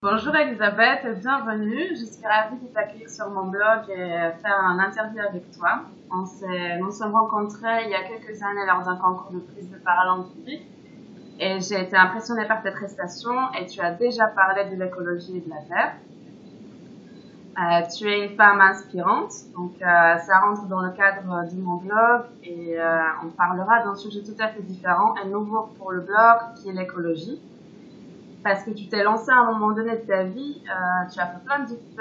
Bonjour Elisabeth, bienvenue. Je suis ravie de t'accueillir sur mon blog et faire un interview avec toi. Nous sommes rencontrés il y a quelques années lors d'un concours de prise de parole en public et j'ai été impressionnée par tes prestations et tu as déjà parlé de l'écologie et de la Terre. Tu es une femme inspirante, donc ça rentre dans le cadre de mon blog et on parlera d'un sujet tout à fait différent et nouveau pour le blog qui est l'écologie. Parce que tu t'es lancé à un moment donné de ta vie, tu as fait plein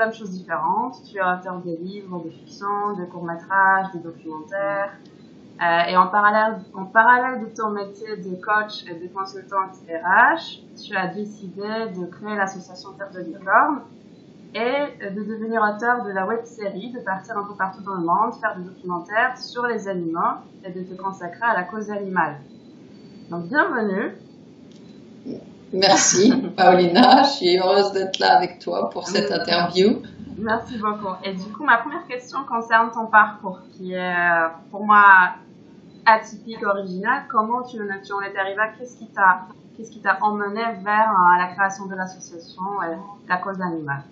de choses différentes. Tu es auteur des livres, de fiction, de courts-métrages, de documentaires. Et en parallèle de ton métier de coach et de consultante RH, tu as décidé de créer l'association Terre de Licorne et de devenir auteur de la web-série, de partir un peu partout dans le monde, faire des documentaires sur les animaux et de te consacrer à la cause animale. Donc, bienvenue. Merci, Paulina. Je suis heureuse d'être là avec toi pour cette interview. Merci beaucoup. Et du coup, ma première question concerne ton parcours, qui est pour moi atypique, original. Comment tu en es arrivé? Qu'est-ce qui t'a emmené vers la création de l'association et la cause animale?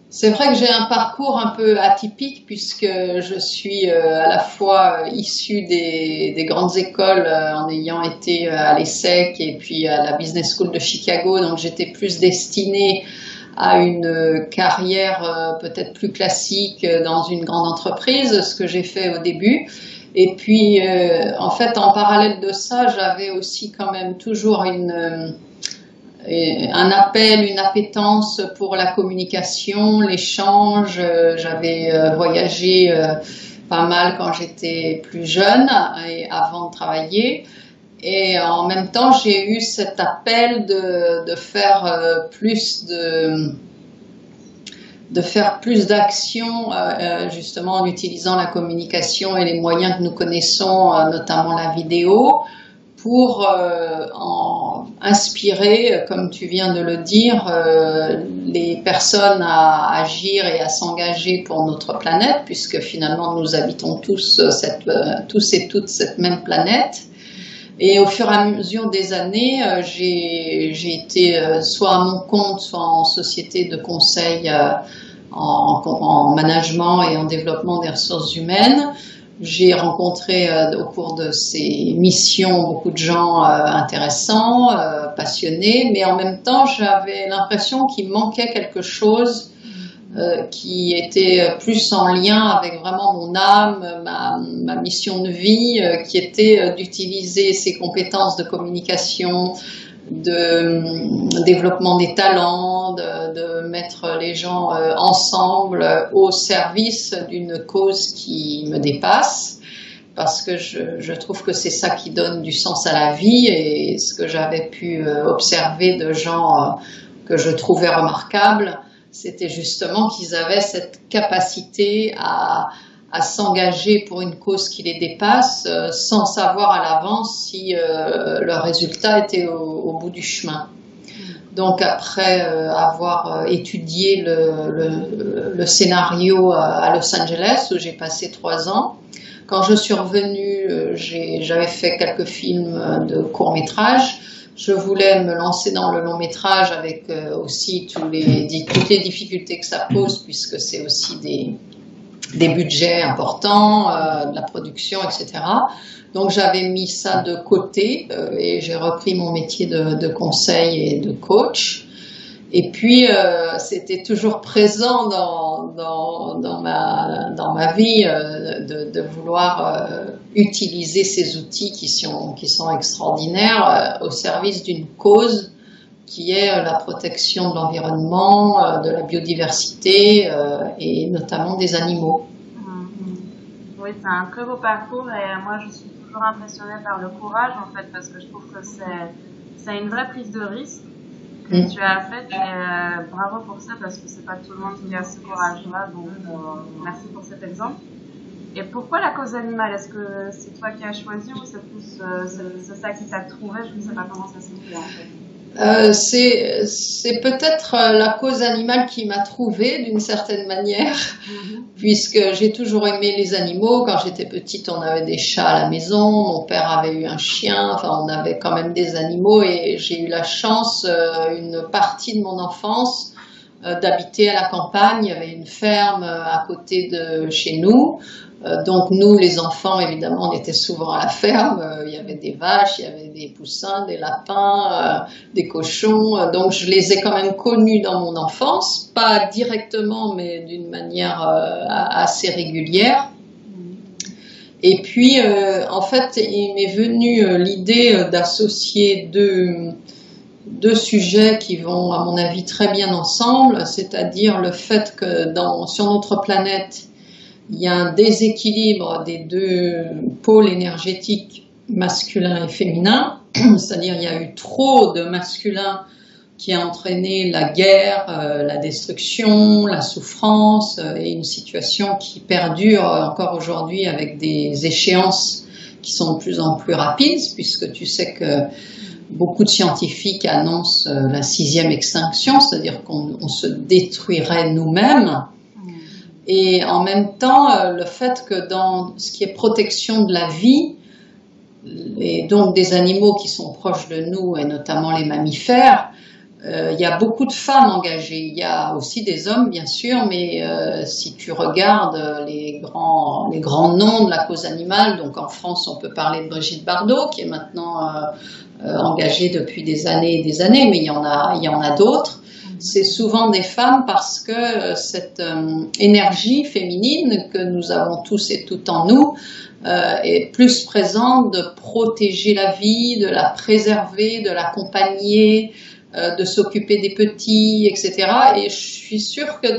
C'est vrai que j'ai un parcours un peu atypique puisque je suis à la fois issue des grandes écoles en ayant été à l'ESSEC et puis à la Business School de Chicago. Donc j'étais plus destinée à une carrière peut-être plus classique dans une grande entreprise, ce que j'ai fait au début. Et puis en fait en parallèle de ça, j'avais aussi quand même toujours un appel, une appétence pour la communication, l'échange. J'avais voyagé pas mal quand j'étais plus jeune et avant de travailler. Et en même temps, j'ai eu cet appel de faire plus d'actions, justement en utilisant la communication et les moyens que nous connaissons, notamment la vidéo, pour inspirer, comme tu viens de le dire, les personnes à agir et à s'engager pour notre planète, puisque finalement nous habitons tous et toutes cette même planète. Et au fur et à mesure des années, j'ai été soit à mon compte, soit en société de conseil en management et en développement des ressources humaines. J'ai rencontré au cours de ces missions beaucoup de gens intéressants, passionnés, mais en même temps j'avais l'impression qu'il manquait quelque chose qui était plus en lien avec vraiment mon âme, ma mission de vie, qui était d'utiliser ces compétences de communication, de développement des talents, de mettre les gens ensemble au service d'une cause qui me dépasse, parce que je trouve que c'est ça qui donne du sens à la vie. Et ce que j'avais pu observer de gens que je trouvais remarquables, c'était justement qu'ils avaient cette capacité à s'engager pour une cause qui les dépasse sans savoir à l'avance si leur résultat était au bout du chemin. Donc après avoir étudié le scénario à Los Angeles, où j'ai passé 3 ans, quand je suis revenue, j'avais fait quelques films de court-métrage. Je voulais me lancer dans le long métrage avec aussi toutes les difficultés que ça pose, puisque c'est aussi des budgets importants, de la production, etc. Donc j'avais mis ça de côté et j'ai repris mon métier de conseil et de coach. Et puis c'était toujours présent dans ma vie de vouloir utiliser ces outils qui sont extraordinaires au service d'une cause qui est la protection de l'environnement, de la biodiversité et notamment des animaux. Oui, c'est un très beau parcours et moi je suis toujours impressionnée par le courage en fait, parce que je trouve que c'est une vraie prise de risque que tu as faite et bravo pour ça, parce que c'est pas tout le monde qui a ce courage-là, donc merci pour cet exemple. Et pourquoi la cause animale? Est-ce que c'est toi qui as choisi ou c'est plus c'est ça qui t'a trouvé? Je ne sais pas comment ça s'est fait en fait. C'est peut-être la cause animale qui m'a trouvée d'une certaine manière, puisque j'ai toujours aimé les animaux. Quand j'étais petite, on avait des chats à la maison, mon père avait eu un chien, enfin on avait quand même des animaux et j'ai eu la chance, une partie de mon enfance, d'habiter à la campagne. Il y avait une ferme à côté de chez nous. Donc nous, les enfants, évidemment, on était souvent à la ferme. Il y avait des vaches, il y avait des poussins, des lapins, des cochons. Donc je les ai quand même connus dans mon enfance, pas directement, mais d'une manière assez régulière. Et puis, en fait, il m'est venu l'idée d'associer deux sujets qui vont, à mon avis, très bien ensemble, c'est-à-dire le fait que sur notre planète, il y a un déséquilibre des deux pôles énergétiques masculin et féminin, c'est-à-dire il y a eu trop de masculin qui a entraîné la guerre, la destruction, la souffrance et une situation qui perdure encore aujourd'hui avec des échéances qui sont de plus en plus rapides, puisque tu sais que beaucoup de scientifiques annoncent la 6e extinction, c'est-à-dire qu'on se détruirait nous-mêmes. Et en même temps, le fait que dans ce qui est protection de la vie, et donc des animaux qui sont proches de nous, et notamment les mammifères, il y a beaucoup de femmes engagées. Il y a aussi des hommes, bien sûr, mais si tu regardes les grands noms de la cause animale, donc en France, on peut parler de Brigitte Bardot, qui est maintenant engagée depuis des années et des années, mais il y en a d'autres. C'est souvent des femmes parce que cette énergie féminine que nous avons tous et toutes en nous est plus présente de protéger la vie, de la préserver, de l'accompagner, de s'occuper des petits, etc. Et je suis sûre que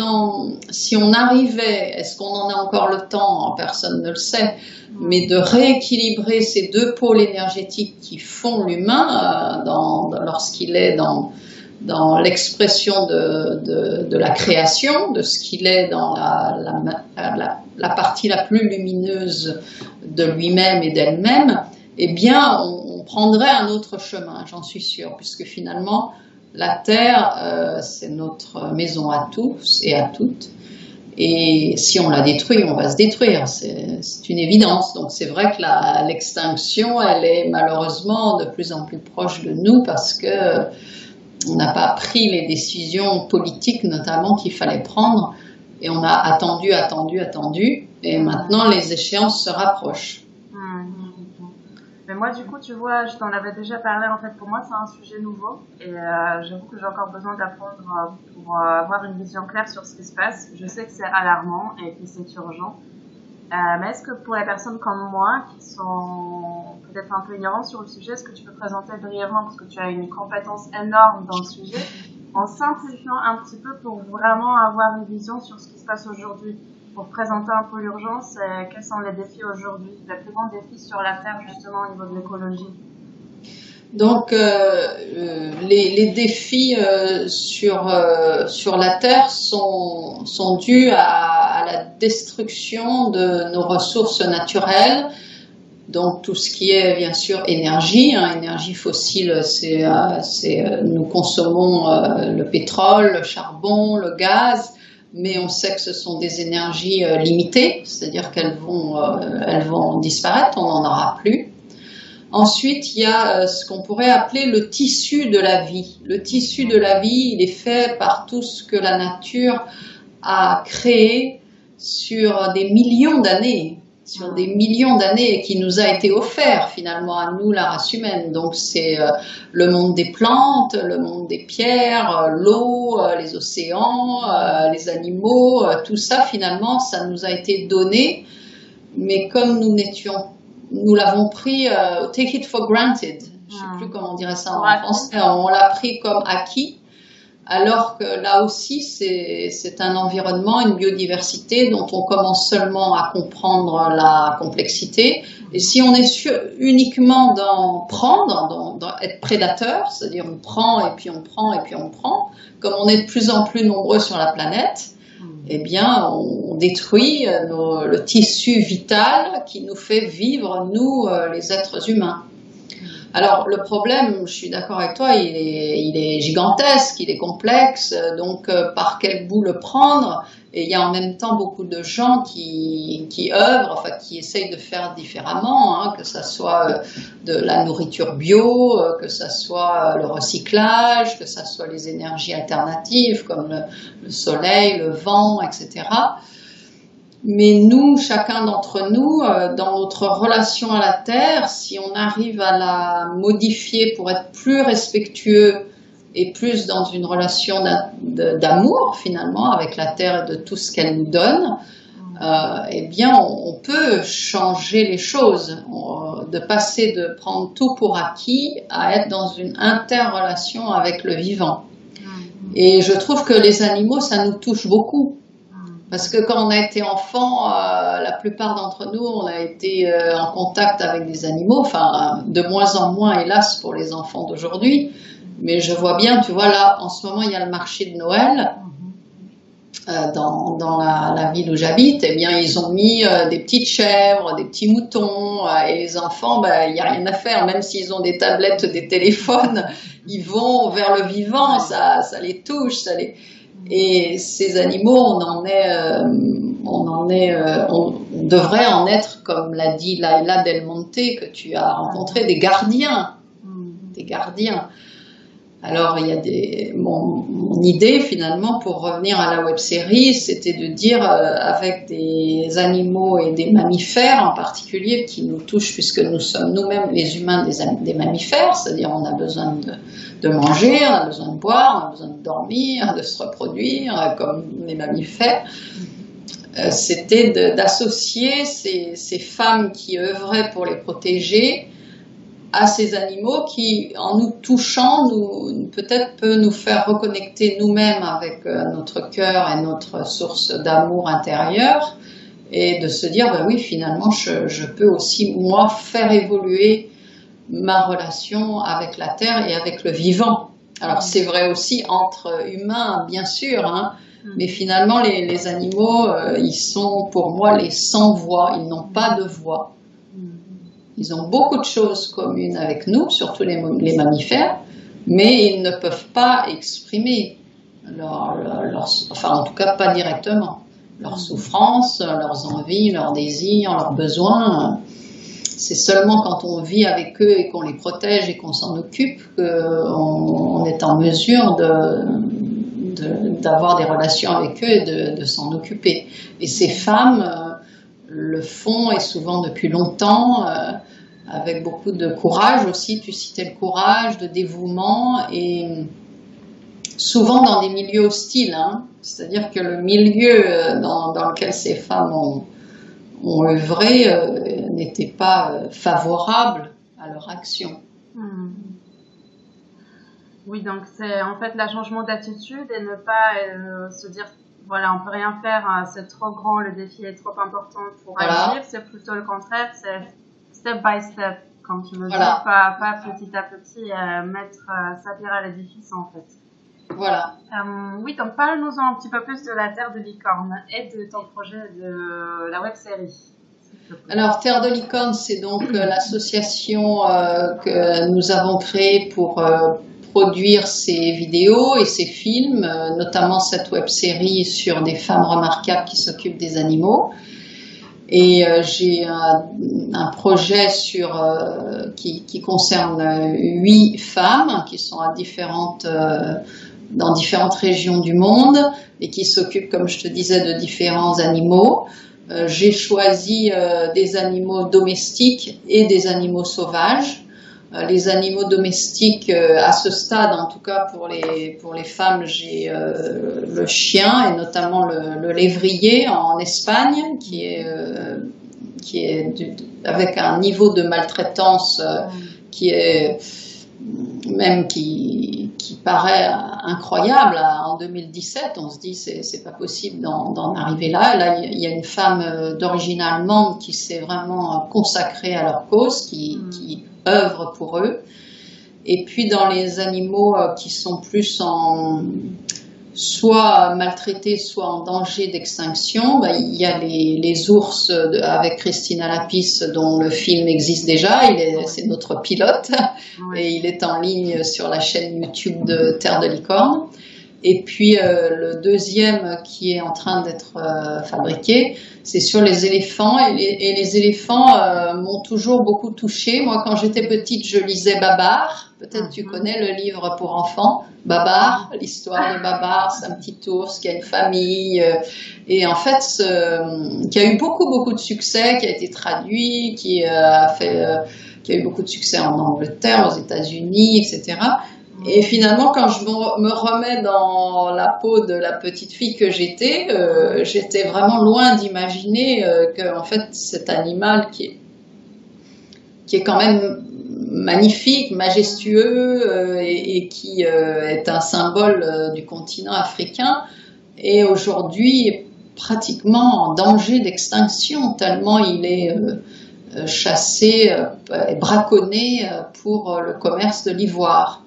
si on arrivait, est-ce qu'on en a encore le temps? Personne ne le sait, mais de rééquilibrer ces deux pôles énergétiques qui font l'humain lorsqu'il est dans l'expression de la création, de ce qu'il est dans la partie la plus lumineuse de lui-même et d'elle-même, eh bien, on prendrait un autre chemin, j'en suis sûre, puisque finalement, la Terre, c'est notre maison à tous et à toutes. Et si on la détruit, on va se détruire, c'est une évidence. Donc c'est vrai que l'extinction, elle est malheureusement de plus en plus proche de nous parce que on n'a pas pris les décisions politiques notamment qu'il fallait prendre et on a attendu, et maintenant les échéances se rapprochent. Mais moi du coup tu vois, je t'en avais déjà parlé, en fait pour moi c'est un sujet nouveau et j'avoue que j'ai encore besoin d'apprendre pour avoir une vision claire sur ce qui se passe. Je sais que c'est alarmant et que c'est urgent. Mais est-ce que pour les personnes comme moi qui sont peut-être un peu ignorantes sur le sujet, est-ce que tu peux présenter brièvement, parce que tu as une compétence énorme dans le sujet, en simplifiant un petit peu pour vraiment avoir une vision sur ce qui se passe aujourd'hui, pour présenter un peu l'urgence et quels sont les défis aujourd'hui, les plus grands défis sur la Terre justement au niveau de l'écologie? Donc les défis sur la Terre sont dus à la destruction de nos ressources naturelles, donc tout ce qui est bien sûr énergie, énergie fossile, nous consommons le pétrole, le charbon, le gaz, mais on sait que ce sont des énergies limitées, c'est-à-dire qu'elles vont disparaître, on n'en aura plus. Ensuite, il y a ce qu'on pourrait appeler le tissu de la vie. Le tissu de la vie, il est fait par tout ce que la nature a créé sur des millions d'années, et qui nous a été offert finalement à nous, la race humaine. Donc c'est le monde des plantes, le monde des pierres, l'eau, les océans, les animaux, tout ça finalement, ça nous a été donné, mais comme nous l'avons pris, take it for granted, je ne sais plus comment on dirait ça en français, on l'a pris comme acquis, alors que là aussi c'est un environnement, une biodiversité dont on commence seulement à comprendre la complexité. Et si on est uniquement dans prendre, dans être prédateur, c'est-à-dire on prend et puis on prend et puis on prend, comme on est de plus en plus nombreux sur la planète, eh bien, on détruit le tissu vital qui nous fait vivre, nous, les êtres humains. Alors le problème, je suis d'accord avec toi, il est gigantesque, il est complexe, donc par quel bout le prendre? Et il y a en même temps beaucoup de gens qui œuvrent, enfin qui essayent de faire différemment, hein, que ça soit de la nourriture bio, que ça soit le recyclage, que ça soit les énergies alternatives comme le soleil, le vent, etc. Mais nous, chacun d'entre nous, dans notre relation à la Terre, si on arrive à la modifier pour être plus respectueux et plus dans une relation d'amour finalement avec la Terre et de tout ce qu'elle nous donne, eh bien on peut changer les choses, de passer de prendre tout pour acquis à être dans une interrelation avec le vivant. Et je trouve que les animaux, ça nous touche beaucoup. Parce que quand on a été enfant, la plupart d'entre nous, on a été en contact avec des animaux, enfin de moins en moins hélas pour les enfants d'aujourd'hui, mais je vois bien, tu vois là, en ce moment il y a le marché de Noël dans la ville où j'habite, eh bien ils ont mis des petites chèvres, des petits moutons, et les enfants, il n'y a rien à faire, même s'ils ont des tablettes, des téléphones, ils vont vers le vivant, ça les touche, Et ces animaux, on devrait en être, comme l'a dit Laila Del Monte, que tu as rencontré, des gardiens. Des gardiens. Alors, il y a mon idée, finalement, pour revenir à la web-série, c'était de dire, avec des animaux et des mammifères en particulier, qui nous touchent, puisque nous sommes nous-mêmes, les humains, des mammifères, c'est-à-dire on a besoin de manger, on a besoin de boire, on a besoin de dormir, de se reproduire, comme les mammifères. C'était d'associer ces femmes qui œuvraient pour les protéger à ces animaux qui, en nous touchant, peut-être peut nous faire reconnecter nous-mêmes avec notre cœur et notre source d'amour intérieur, et de se dire, oui, finalement, je peux aussi, moi, faire évoluer ma relation avec la Terre et avec le vivant. Alors, c'est vrai aussi entre humains, bien sûr, hein, mais finalement, les animaux, ils sont, pour moi, les sans-voix, ils n'ont pas de voix. Ils ont beaucoup de choses communes avec nous, surtout les mammifères, mais ils ne peuvent pas exprimer enfin en tout cas pas directement, leurs souffrances, leurs envies, leurs désirs, leurs besoins. C'est seulement quand on vit avec eux et qu'on les protège et qu'on s'en occupe qu'on est en mesure d'avoir des relations avec eux et de s'en occuper. Et ces femmes le font, et souvent depuis longtemps, avec beaucoup de courage aussi, tu citais le courage, de dévouement, et souvent dans des milieux hostiles, hein, c'est-à-dire que le milieu dans lequel ces femmes ont œuvré n'était pas favorable à leur action. Oui, donc c'est en fait le changement d'attitude et ne pas se dire voilà, on peut rien faire, c'est trop grand, le défi est trop important pour agir, c'est plutôt le contraire, c'est step by step, comme tu me dis, pas petit à petit mettre sa pierre à l'édifice en fait. Voilà. Oui, donc parle-nous un petit peu plus de la Terre de Licorne et de ton projet de la web-série. Alors, Terre de Licorne, c'est donc l'association que nous avons créée pour produire ces vidéos et ces films, notamment cette web-série sur des femmes remarquables qui s'occupent des animaux. Et j'ai un projet qui concerne 8 femmes qui sont dans différentes régions du monde et qui s'occupent, comme je te disais, de différents animaux. J'ai choisi des animaux domestiques et des animaux sauvages. Les animaux domestiques, à ce stade, en tout cas pour les femmes, j'ai le chien et notamment le lévrier en Espagne, qui est avec un niveau de maltraitance qui paraît incroyable. En 2017, on se dit c'est pas possible d'en arriver là. Là, il y a une femme d'origine allemande qui s'est vraiment consacrée à leur cause, qui œuvre pour eux. Et puis dans les animaux qui sont plus soit maltraités, soit en danger d'extinction. Il y a les ours avec Christina Lapis, dont le film existe déjà. C'est notre pilote et il est en ligne sur la chaîne YouTube de Terre de Licorne. Et puis le deuxième qui est en train d'être fabriqué, c'est sur les éléphants. Et les éléphants m'ont toujours beaucoup touchée. Moi, quand j'étais petite, je lisais Babar. Peut-être tu connais le livre pour enfants, Babar, l'histoire de Babar. C'est un petit ours qui a une famille. Et en fait, qui a eu beaucoup de succès, qui a été traduit, qui a eu beaucoup de succès en Angleterre, aux États-Unis, etc. Et finalement, quand je me remets dans la peau de la petite fille que j'étais vraiment loin d'imaginer que, en fait, cet animal qui est quand même magnifique, majestueux et qui est un symbole du continent africain, est aujourd'hui pratiquement en danger d'extinction, tellement il est chassé et braconné pour le commerce de l'ivoire.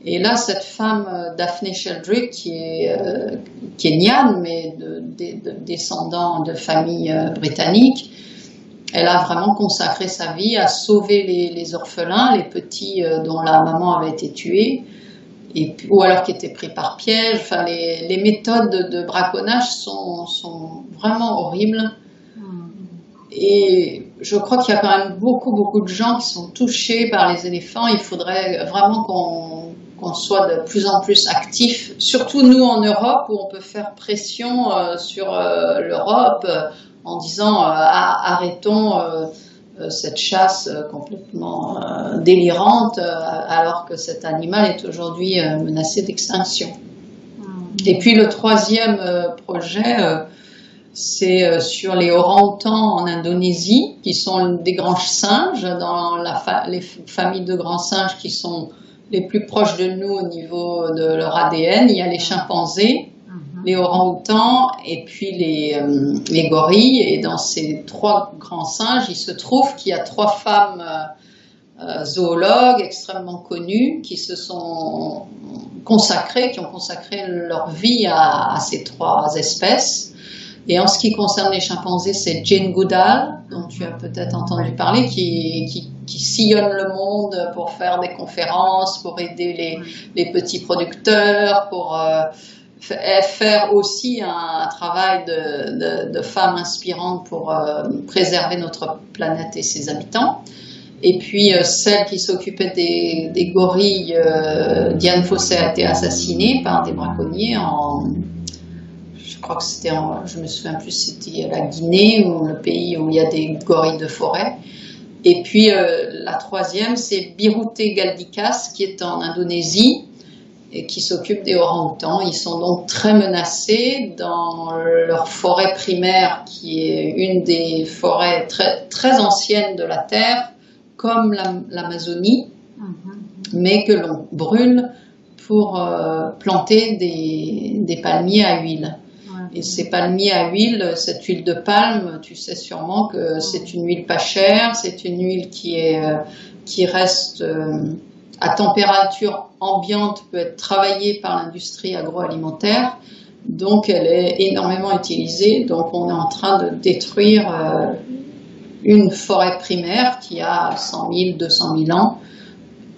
Et là, cette femme, Daphne Sheldrake, qui est kenyane, mais de descendant de famille britannique, elle a vraiment consacré sa vie à sauver les orphelins, les petits dont la maman avait été tuée, ou alors qui étaient pris par piège. Enfin, les méthodes de braconnage sont vraiment horribles. Et je crois qu'il y a quand même beaucoup de gens qui sont touchés par les éléphants. Il faudrait vraiment qu'on soit de plus en plus actifs, surtout nous en Europe, où on peut faire pression sur l'Europe en disant arrêtons cette chasse complètement délirante, alors que cet animal est aujourd'hui menacé d'extinction. Et puis le troisième projet, c'est sur les orang-outans en Indonésie, qui sont des grands singes, dans les familles de grands singes qui sont les plus proches de nous au niveau de leur ADN. Il y a les chimpanzés, les orang-outans et puis les gorilles. Et dans ces trois grands singes, il se trouve qu'il y a trois femmes zoologues extrêmement connues qui se sont consacrées, qui ont consacré leur vie à ces trois espèces. Et en ce qui concerne les chimpanzés, c'est Jane Goodall, dont tu as peut-être entendu parler, qui sillonne le monde pour faire des conférences, pour aider les petits producteurs, pour faire aussi un travail de femme inspirante pour préserver notre planète et ses habitants. Et puis celle qui s'occupait des gorilles, Diane Fossey, a été assassinée par des braconniers je crois que c'était, je me souviens plus, c'était la Guinée, ou le pays où il y a des gorilles de forêt. Et puis la troisième, c'est Birute Galdikas, qui est en Indonésie et qui s'occupe des orang-outans. Ils sont donc très menacés dans leur forêt primaire, qui est une des forêts très anciennes de la Terre, comme l'Amazonie, mais que l'on brûle pour planter des palmiers à huile. Et ces palmiers à huile, cette huile de palme, tu sais sûrement que c'est une huile pas chère, c'est une huile qui reste à température ambiante, peut être travaillée par l'industrie agroalimentaire, donc elle est énormément utilisée. Donc on est en train de détruire une forêt primaire qui a 100 000, 200 000 ans,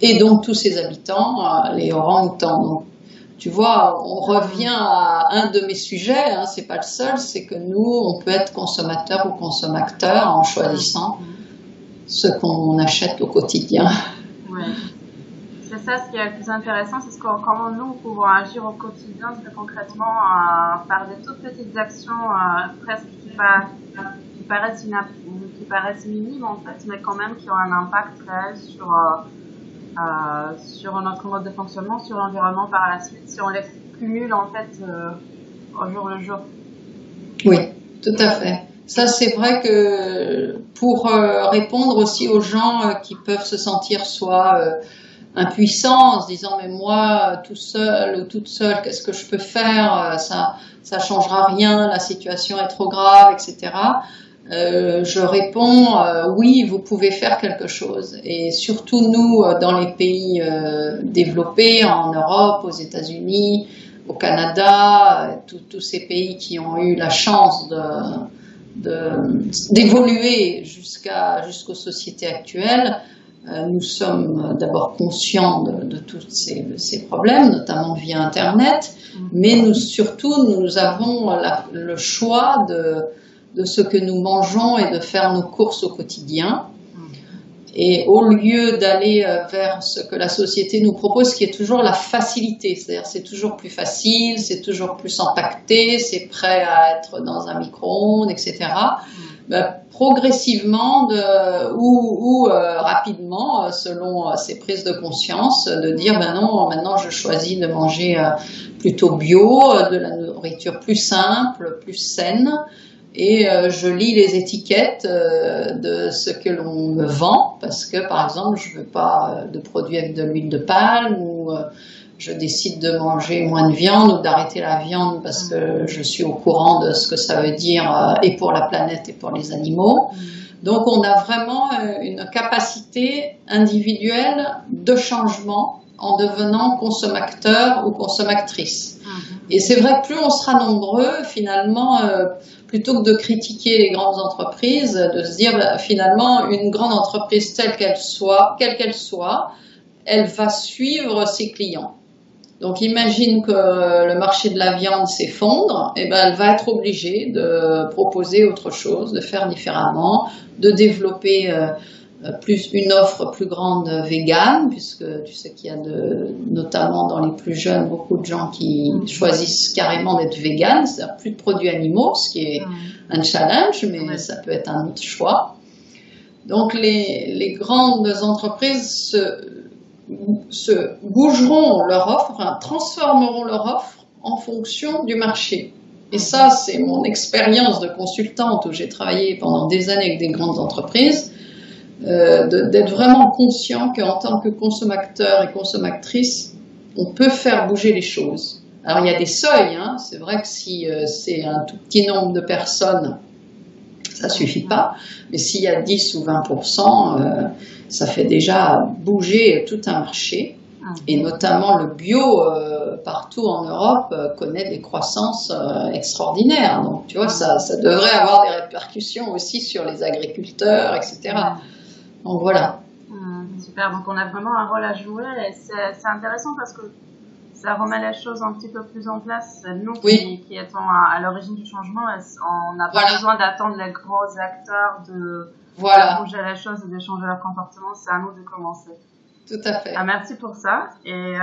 et donc tous ses habitants, les orang-outans. Donc, tu vois, on revient à un de mes sujets, hein, c'est pas le seul, c'est que nous, on peut être consommateur ou consommateur en choisissant ce qu'on achète au quotidien. Oui. C'est ça, ce qui est le plus intéressant, c'est comment nous pouvons agir au quotidien, très concrètement, par des toutes petites actions presque qui paraissent minimes en fait, mais quand même qui ont un impact réel sur notre mode de fonctionnement, sur l'environnement par la suite, si on les cumule en fait au jour le jour. Oui, tout à fait. Ça, c'est vrai que pour répondre aussi aux gens qui peuvent se sentir soit impuissants en se disant mais moi tout seul ou toute seule, qu'est-ce que je peux faire, ça changera rien, la situation est trop grave, etc. Je réponds oui, vous pouvez faire quelque chose, et surtout nous dans les pays développés, en Europe, aux États-Unis, au Canada, tous ces pays qui ont eu la chance d'évoluer jusqu'aux sociétés actuelles, nous sommes d'abord conscients de tous ces problèmes, notamment via Internet, mais nous avons le choix de ce que nous mangeons et de faire nos courses au quotidien. Et au lieu d'aller vers ce que la société nous propose, qui est toujours la facilité, c'est-à-dire c'est toujours plus facile, c'est toujours plus empaqueté, c'est prêt à être dans un micro-ondes, etc. Progressivement ou rapidement, selon ses prises de conscience, de dire ben non, maintenant je choisis de manger plutôt bio, de la nourriture plus simple, plus saine. Et je lis les étiquettes de ce que l'on me vend, parce que par exemple je veux pas de produits avec de l'huile de palme, ou je décide de manger moins de viande ou d'arrêter la viande parce que je suis au courant de ce que ça veut dire et pour la planète et pour les animaux. Donc on a vraiment une capacité individuelle de changement en devenant consommateur ou consommatrice. Et c'est vrai que plus on sera nombreux, finalement, plutôt que de critiquer les grandes entreprises, de se dire finalement une grande entreprise telle qu'elle soit, elle va suivre ses clients. Donc imagine que le marché de la viande s'effondre, et ben elle va être obligée de proposer autre chose, de faire différemment, de développer une offre plus grande végane, puisque tu sais qu'il y a notamment dans les plus jeunes beaucoup de gens qui choisissent carrément d'être véganes, c'est-à-dire plus de produits animaux, ce qui est un challenge, mais ça peut être un autre choix. Donc les grandes entreprises se bougeront leur offre, enfin, transformeront leur offre en fonction du marché. Et ça, c'est mon expérience de consultante où j'ai travaillé pendant des années avec des grandes entreprises, d'être vraiment conscient qu'en tant que consommateur et consommatrice, on peut faire bouger les choses. Alors il y a des seuils, hein. C'est vrai que si c'est un tout petit nombre de personnes, ça suffit pas, mais s'il y a 10 ou 20%, ça fait déjà bouger tout un marché, et notamment le bio partout en Europe connaît des croissances extraordinaires. Donc tu vois, ça devrait avoir des répercussions aussi sur les agriculteurs, etc. Donc voilà. Super, donc on a vraiment un rôle à jouer, et c'est intéressant parce que ça remet les choses un petit peu plus en place. Nous qui étions à l'origine du changement, on n'a pas besoin d'attendre les gros acteurs de bouger les choses et de changer leur comportement, c'est à nous de commencer. Tout à fait. Merci pour ça. Et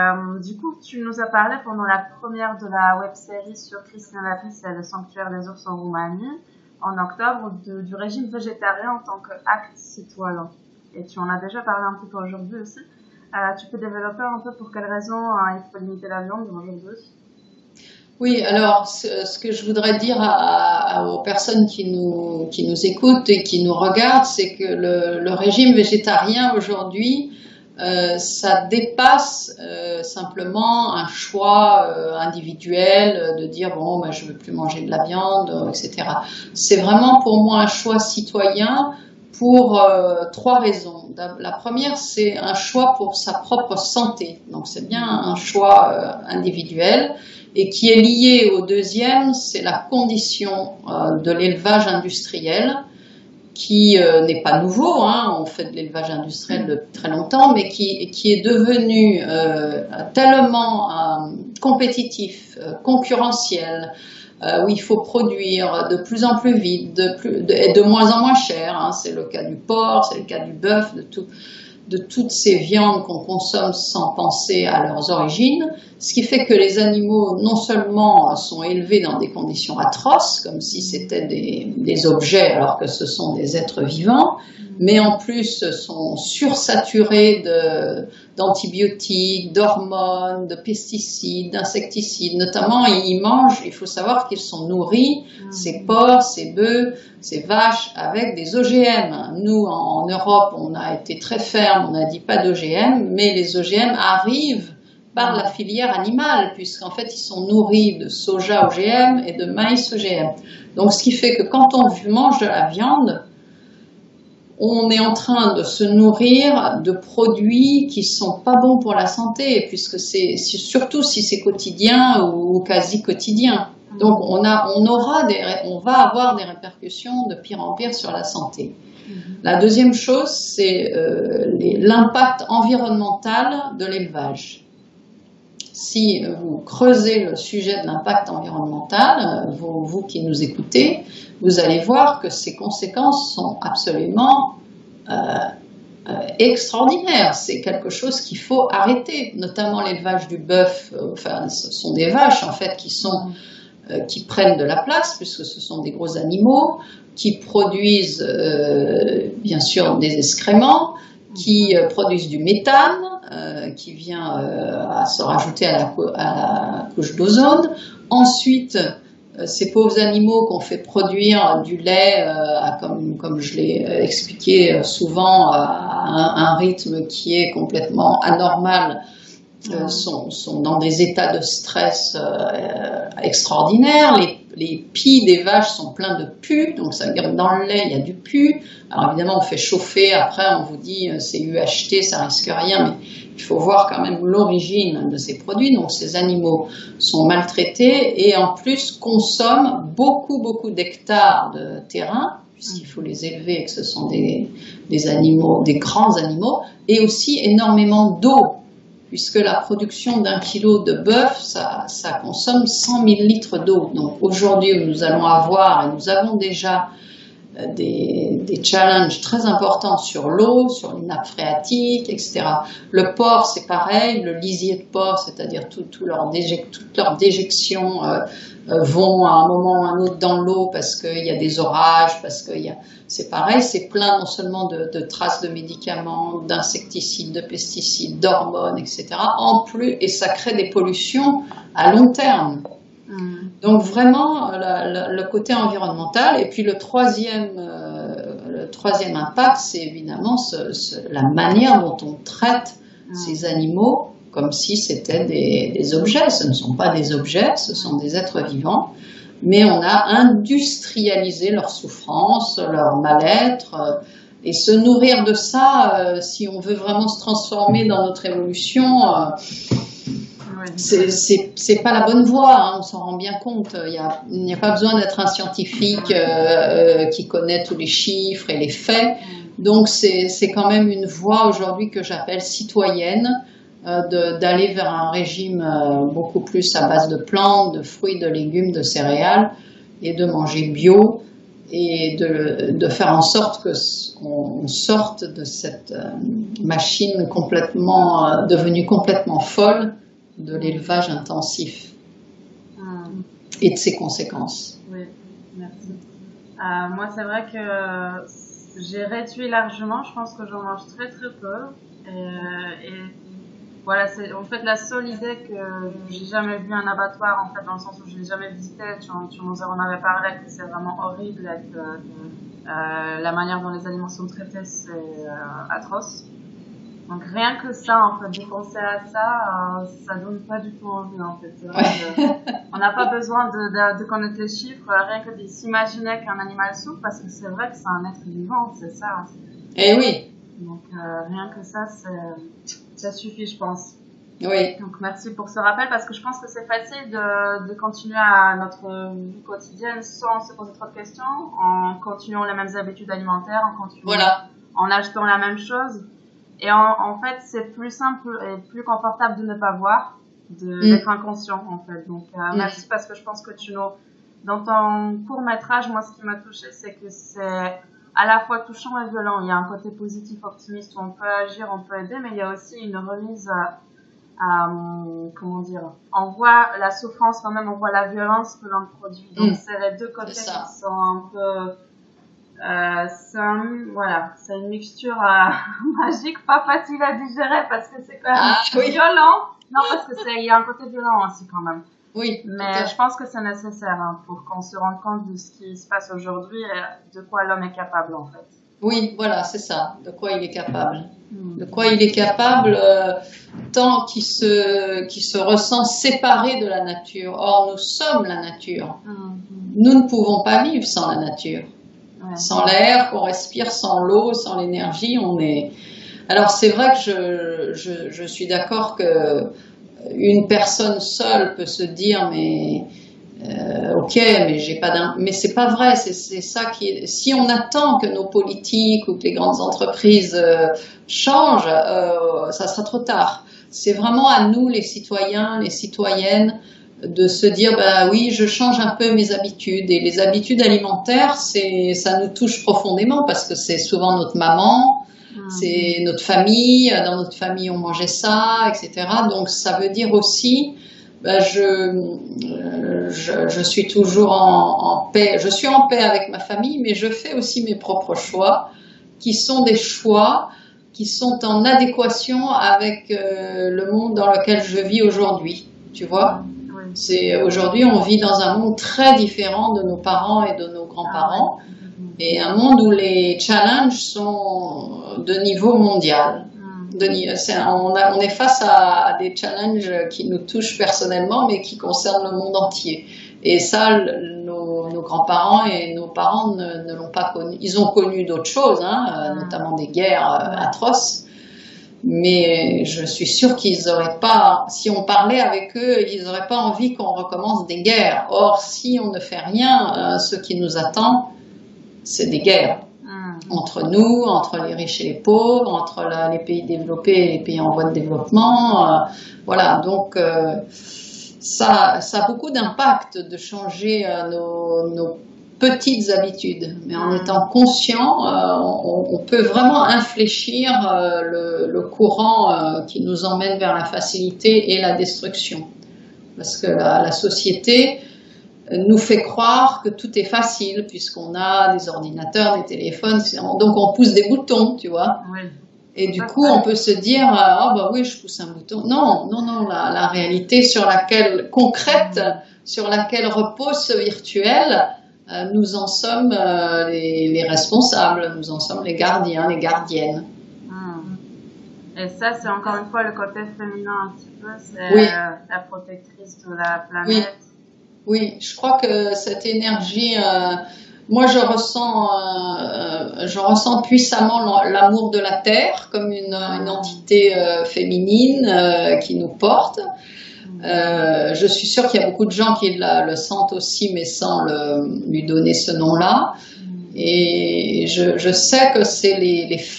du coup, tu nous as parlé pendant la première de la web-série sur Christian Lapis et le sanctuaire des ours en Roumanie, en octobre, du régime végétarien en tant qu'acte citoyen. Et tu en as déjà parlé un petit peu aujourd'hui aussi. Tu peux développer un peu pour quelles raisons il faut limiter la viande aujourd'hui? Oui, alors ce que je voudrais dire aux personnes qui nous écoutent et qui nous regardent, c'est que le régime végétarien aujourd'hui, ça dépasse simplement un choix individuel de dire bon, ben, je veux plus manger de la viande, etc. C'est vraiment pour moi un choix citoyen pour 3 raisons. La première, c'est un choix pour sa propre santé. Donc c'est bien un choix individuel, et qui est lié au deuxième, c'est la condition de l'élevage industriel, qui n'est pas nouveau, hein, on fait de l'élevage industriel depuis très longtemps, mais qui est devenu tellement compétitif, concurrentiel, où il faut produire de plus en plus vite, et de moins en moins cher, hein, c'est le cas du porc, c'est le cas du bœuf, de toutes ces viandes qu'on consomme sans penser à leurs origines, ce qui fait que les animaux non seulement sont élevés dans des conditions atroces, comme si c'était des objets alors que ce sont des êtres vivants, mais en plus sont sursaturés d'antibiotiques, d'hormones, de pesticides, d'insecticides. Notamment, il faut savoir qu'ils sont nourris, ces porcs, ces bœufs, ces vaches, avec des OGM. Nous, en Europe, on a été très ferme, on a dit pas d'OGM, mais les OGM arrivent par la filière animale, puisqu'en fait, ils sont nourris de soja OGM et de maïs OGM. Donc, ce qui fait que quand on mange de la viande, on est en train de se nourrir de produits qui sont pas bons pour la santé, puisque surtout si c'est quotidien ou quasi quotidien. Donc on va avoir des répercussions de pire en pire sur la santé. La deuxième chose, c'est l'impact environnemental de l'élevage. Si vous creusez le sujet de l'impact environnemental, vous qui nous écoutez, vous allez voir que ces conséquences sont absolument extraordinaires. C'est quelque chose qu'il faut arrêter, notamment l'élevage du bœuf. Enfin, ce sont des vaches en fait qui prennent de la place, puisque ce sont des gros animaux, qui produisent bien sûr des excréments, qui produisent du méthane, qui vient à se rajouter à la couche d'ozone. Ensuite, ces pauvres animaux qu'on fait produire du lait, comme je l'ai expliqué souvent, à un rythme qui est complètement anormal, sont dans des états de stress extraordinaires. Les pies des vaches sont pleins de pus, donc ça veut dire que dans le lait il y a du pus. Alors évidemment on fait chauffer, après on vous dit c'est UHT, ça risque rien, mais il faut voir quand même l'origine de ces produits. Donc ces animaux sont maltraités et en plus consomment beaucoup d'hectares de terrain, puisqu'il faut les élever et que ce sont des animaux, des grands animaux, et aussi énormément d'eau, puisque la production d'un kilo de bœuf, ça consomme 100 000 litres d'eau. Donc aujourd'hui, nous allons avoir, et nous avons déjà des challenges très importants sur l'eau, sur les nappes phréatiques, etc. Le porc, c'est pareil, le lisier de porc, c'est-à-dire toutes leurs déjections vont à un moment ou à un autre dans l'eau parce qu'il y a des orages, c'est pareil, c'est plein non seulement de traces de médicaments, d'insecticides, de pesticides, d'hormones, etc. En plus, et ça crée des pollutions à long terme. Donc vraiment le côté environnemental. Et puis le troisième impact, c'est évidemment la manière dont on traite ces animaux comme si c'était des objets. Ce ne sont pas des objets, ce sont des êtres vivants, mais on a industrialisé leur souffrance, leur mal-être, et se nourrir de ça, si on veut vraiment se transformer dans notre évolution, c'est pas la bonne voie, hein, on s'en rend bien compte. Il n'y a pas besoin d'être un scientifique qui connaît tous les chiffres et les faits. Donc c'est quand même une voie aujourd'hui que j'appelle citoyenne, d'aller vers un régime beaucoup plus à base de plantes, de fruits, de légumes, de céréales, et de manger bio, et de faire en sorte qu'on sorte de cette machine devenue complètement folle de l'élevage intensif et de ses conséquences. Oui, merci. Moi, c'est vrai que j'ai réduit largement. Je pense que j'en mange très peu. Et voilà, c'est en fait la seule idée que j'ai jamais vu un abattoir, en fait, dans le sens où je l'ai jamais visité. Tu nous en avais parlé, que c'est vraiment horrible, et que la manière dont les animaux sont traités, c'est atroce. Donc rien que ça, en fait, de penser à ça, ça donne pas du tout envie, en fait. C'est vrai que on n'a pas besoin de connaître les chiffres, rien que de s'imaginer qu'un animal souffre, parce que c'est vrai que c'est un être vivant, c'est ça. Eh oui. Donc rien que ça, ça suffit, je pense. Oui. Donc merci pour ce rappel, parce que je pense que c'est facile de continuer à notre vie quotidienne sans se poser trop de questions, en continuant les mêmes habitudes alimentaires, en achetant la même chose. Et en fait, c'est plus simple et plus confortable de ne pas voir, d'être inconscient, en fait. Donc, merci, parce que je pense que dans ton court-métrage, moi, ce qui m'a touchée, c'est que c'est à la fois touchant et violent. Il y a un côté positif, optimiste, où on peut agir, on peut aider, mais il y a aussi une remise comment dire, on voit la souffrance quand même, on voit la violence que l'on produit. Donc, c'est les deux côtés qui sont un peu... c'est une mixture magique, pas facile à digérer, parce que c'est quand même violent. Non, parce que il y a un côté violent aussi quand même. Oui. Mais je pense que c'est nécessaire, hein, pour qu'on se rende compte de ce qui se passe aujourd'hui et de quoi l'homme est capable, en fait. Oui, voilà, c'est ça, de quoi il est capable. De quoi il est capable, tant qu'il se ressent séparé de la nature. Or, nous sommes la nature. Nous ne pouvons pas vivre sans la nature. Sans l'air qu'on respire, sans l'eau, sans l'énergie, on est... Alors c'est vrai que je suis d'accord que une personne seule peut se dire mais ok, mais j'ai pas mais c'est pas vrai, c'est ça qui est... Si on attend que nos politiques ou que les grandes entreprises changent, ça sera trop tard. C'est vraiment à nous les citoyens, les citoyennes de se dire bah oui, je change un peu mes habitudes, et les habitudes alimentaires, ça nous touche profondément parce que c'est souvent notre maman, c'est notre famille, dans notre famille on mangeait ça, etc. Donc ça veut dire aussi bah, je suis toujours en paix, je suis en paix avec ma famille, mais je fais aussi mes propres choix qui sont des choix qui sont en adéquation avec le monde dans lequel je vis aujourd'hui, tu vois. Aujourd'hui, on vit dans un monde très différent de nos parents et de nos grands-parents, et un monde où les challenges sont de niveau mondial. On est face à des challenges qui nous touchent personnellement, mais qui concernent le monde entier. Et ça, nos grands-parents et nos parents ne l'ont pas connu. Ils ont connu d'autres choses, notamment des guerres atroces. Mais je suis sûre qu'ils n'auraient pas, si on parlait avec eux, ils n'auraient pas envie qu'on recommence des guerres. Or, si on ne fait rien, ce qui nous attend, c'est des guerres. Entre nous, entre les riches et les pauvres, entre les pays développés et les pays en voie de développement. Voilà, donc ça a beaucoup d'impact de changer nos petites habitudes, mais en étant conscient, on peut vraiment infléchir le courant qui nous emmène vers la facilité et la destruction. Parce que la société nous fait croire que tout est facile, puisqu'on a des ordinateurs, des téléphones, donc on pousse des boutons, tu vois. Oui. Et du coup, on peut se dire, oh bah oui, je pousse un bouton. Non, la réalité concrète, sur laquelle repose ce virtuel, nous en sommes les responsables, nous en sommes les gardiens, les gardiennes. Et ça, c'est encore une fois le côté féminin un petit peu, c'est la protectrice de la planète. Oui, je crois que cette énergie, moi je ressens puissamment l'amour de la Terre comme une entité féminine qui nous porte. Je suis sûre qu'il y a beaucoup de gens qui le sentent aussi, mais sans lui donner ce nom-là. Et je sais que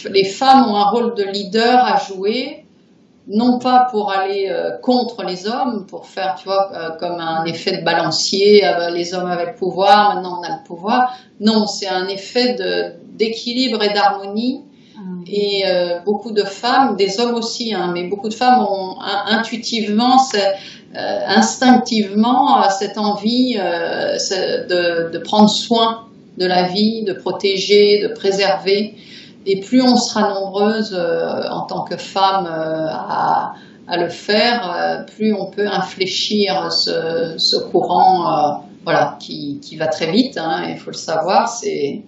les femmes ont un rôle de leader à jouer, non pas pour aller contre les hommes, pour faire, tu vois, comme un effet de balancier, les hommes avaient le pouvoir, maintenant on a le pouvoir. Non, c'est un effet d'équilibre et d'harmonie. Et beaucoup de femmes, des hommes aussi, mais beaucoup de femmes ont intuitivement, instinctivement cette envie de prendre soin de la vie, de protéger, de préserver. Et plus on sera nombreuses en tant que femmes à le faire, plus on peut infléchir ce courant qui va très vite, il faut le savoir, c'est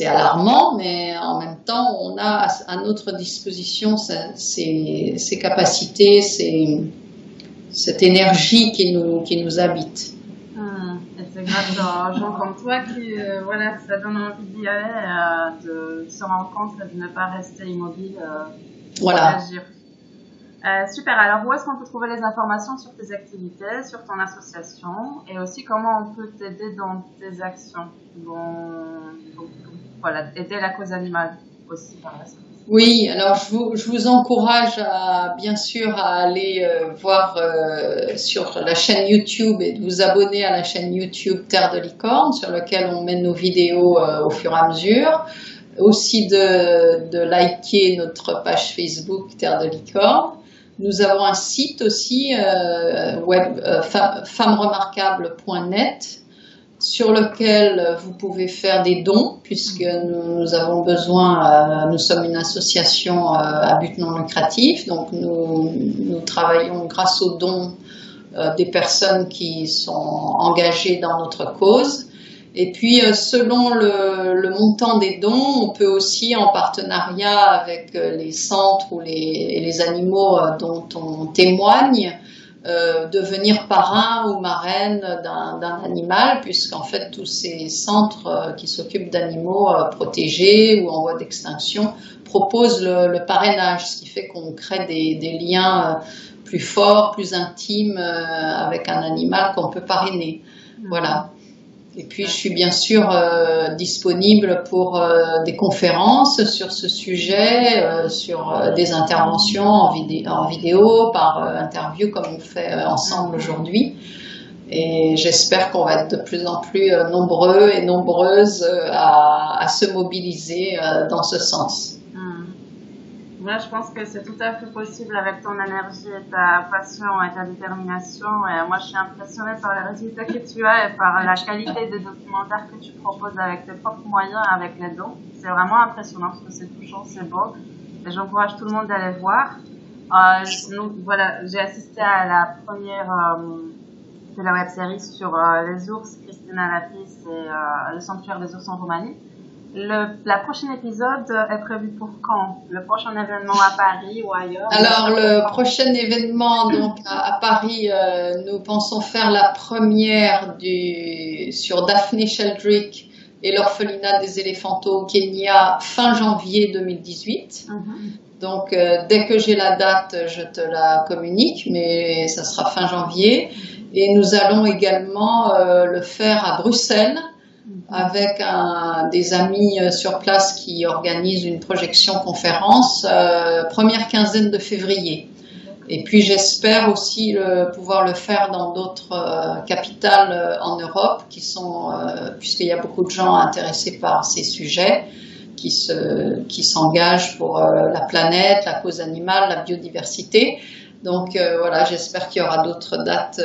alarmant, mais en même temps, on a à notre disposition ces capacités, cette énergie qui nous habite. Et c'est grâce aux gens comme toi qui, ça donne envie d'y aller, de se rendre compte de ne pas rester immobile, d'agir. Super, alors où est-ce qu'on peut trouver les informations sur tes activités, sur ton association, et aussi comment on peut t'aider dans tes actions, aider la cause animale aussi par la suite. Oui, alors je vous encourage bien sûr à aller voir sur la chaîne YouTube et de vous abonner à la chaîne YouTube Terre de Licorne, sur laquelle on met nos vidéos au fur et à mesure. Aussi de liker notre page Facebook Terre de Licorne. Nous avons un site aussi, femmeremarquable.net, sur lequel vous pouvez faire des dons, puisque nous avons besoin, nous sommes une association à but non lucratif, donc nous travaillons grâce aux dons des personnes qui sont engagées dans notre cause. Et puis, selon le montant des dons, on peut aussi, en partenariat avec les centres ou les animaux dont on témoigne, devenir parrain ou marraine d'un animal, puisqu'en fait tous ces centres qui s'occupent d'animaux protégés ou en voie d'extinction proposent le parrainage, ce qui fait qu'on crée des liens plus forts, plus intimes avec un animal qu'on peut parrainer. Voilà. Et puis je suis bien sûr disponible pour des conférences sur ce sujet, sur des interventions en vidéo, par interview comme on fait ensemble aujourd'hui. Et j'espère qu'on va être de plus en plus nombreux et nombreuses à se mobiliser dans ce sens. Moi, je pense que c'est tout à fait possible avec ton énergie et ta passion et ta détermination. Et moi, je suis impressionnée par les résultats que tu as et par la qualité des documentaires que tu proposes avec tes propres moyens, avec les dons. C'est vraiment impressionnant parce que c'est touchant, c'est beau. Et j'encourage tout le monde d'aller voir. Donc voilà, j'ai assisté à la première de la web-série sur les ours, Christina Lapis et le sanctuaire des ours en Roumanie. La prochaine épisode est prévu pour quand? Le prochain événement à Paris ou ailleurs? Alors, le prochain événement donc à Paris, nous pensons faire la première sur Daphne Sheldrick et l'orphelinat des éléphanteaux au Kenya fin janvier 2018. Donc, dès que j'ai la date, je te la communique, mais ça sera fin janvier. Et nous allons également le faire à Bruxelles, avec des amis sur place qui organisent une projection conférence première quinzaine de février. Et puis j'espère aussi pouvoir le faire dans d'autres capitales en Europe puisqu'il y a beaucoup de gens intéressés par ces sujets qui s'engagent pour la planète, la cause animale, la biodiversité. Donc voilà, j'espère qu'il y aura d'autres dates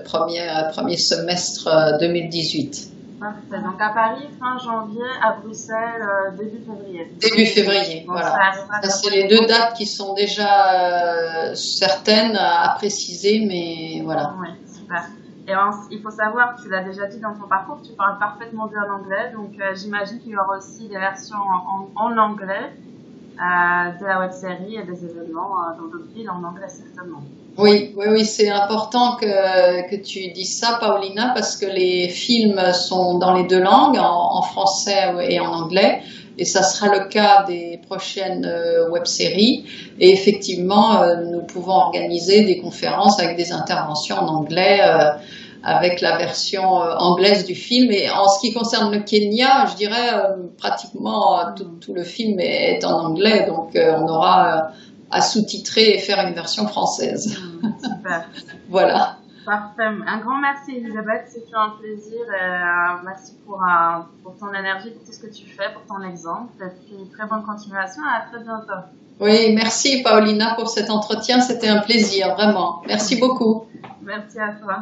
premier semestre 2018. Parfait. Donc à Paris, fin janvier, à Bruxelles, début février. Début février, bon, voilà. Ça, c'est les deux dates qui sont déjà certaines à préciser, mais voilà. Oui, super. Et il faut savoir, tu l'as déjà dit dans ton parcours, tu parles parfaitement bien anglais, donc j'imagine qu'il y aura aussi des versions en anglais de la web-série et des événements dans d'autres villes en anglais certainement. Oui, c'est important que tu dises ça, Paulina, parce que les films sont dans les deux langues, en français et en anglais, et ça sera le cas des prochaines web-séries. Et effectivement, nous pouvons organiser des conférences avec des interventions en anglais, avec la version anglaise du film. Et en ce qui concerne le Kenya, je dirais pratiquement tout le film est en anglais, donc on aura à sous-titrer et faire une version française. Super. Voilà. Parfait. Un grand merci Elisabeth, c'est un plaisir. Merci pour ton énergie, pour tout ce que tu fais, pour ton exemple. Et puis très bonne continuation et à très bientôt. Oui, merci Paulina pour cet entretien, c'était un plaisir, vraiment. Merci beaucoup. Merci à toi.